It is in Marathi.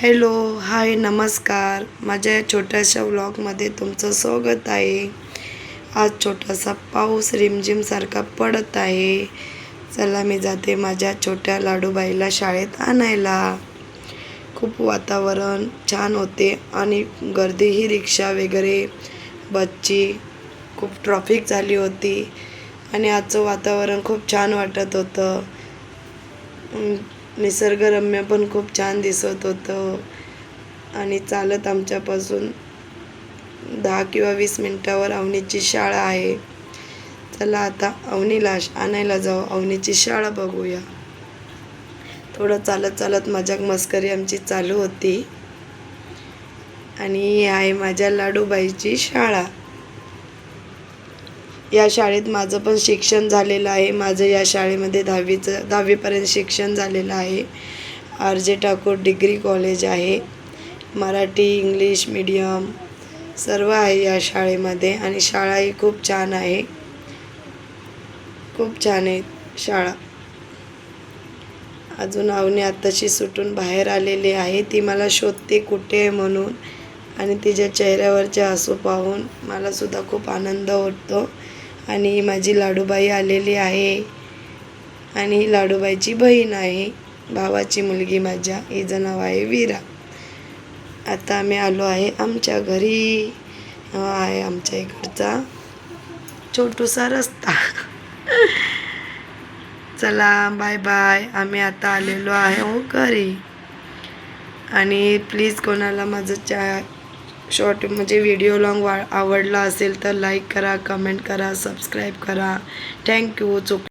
हॅलो, हाय, नमस्कार. माझ्या या छोट्याशा व्लॉगमध्ये तुमचं स्वागत आहे. आज छोटासा पाऊस रिमझिमसारखा पडत आहे. चला मी जाते माझ्या छोट्या लाडूबाईला शाळेत आणायला. खूप वातावरण छान होते आणि गर्दीही रिक्षा वगैरे बसची खूप ट्रॉफिक झाली होती आणि आजचं वातावरण खूप छान वाटत होतं. निसर्गरम्य पण खूप छान दिसत होतं आणि चालत आमच्यापासून 10 किंवा 20 मिनटावर अवनीची शाळा आहे. चला आता अवनीला आणायला जाऊ. अवनीची शाळा बघूया. थोडं चालत चालत मजाक मस्करी आमची चालू होती आणि ही आहे माझ्या लाडूबाईची शाळा. या शाळेत माझं पण शिक्षण झालेलं आहे. माझं या शाळेमध्ये 10वीपर्यंत शिक्षण झालेलं आहे. आर.जे. ठाकूर डिग्री कॉलेज आहे. मराठी इंग्लिश मीडियम सर्व आहे या शाळेमध्ये आणि शाळाही खूप छान आहे. खूप छान आहे शाळा. अजून अवनी आत्ताशी सुटून बाहेर आलेली आहे. ती मला शोधते कुठे आहे म्हणून आणि तिच्या चेहऱ्यावरचे हसू पाहून मलासुद्धा खूप आनंद होतो. आणि ही माझी लाडूबाई आलेली आहे आणि ही लाडूबाईची बहीण आहे, भावाची मुलगी माझ्या. हिचं नाव आहे वीरा. आता आम्ही आलो आहे आमच्या घरी. हा आहे आमच्या इकडचा छोटूसा रस्ता. चला बाय बाय. आम्ही आता आलेलो आहे घरी. आणि प्लीज कोणाला माझं शॉर्ट म्हणजे व्हिडिओ लॉंग आवडला असेल तर लाईक करा, कमेंट करा, सबस्क्राईब करा. थँक्यू.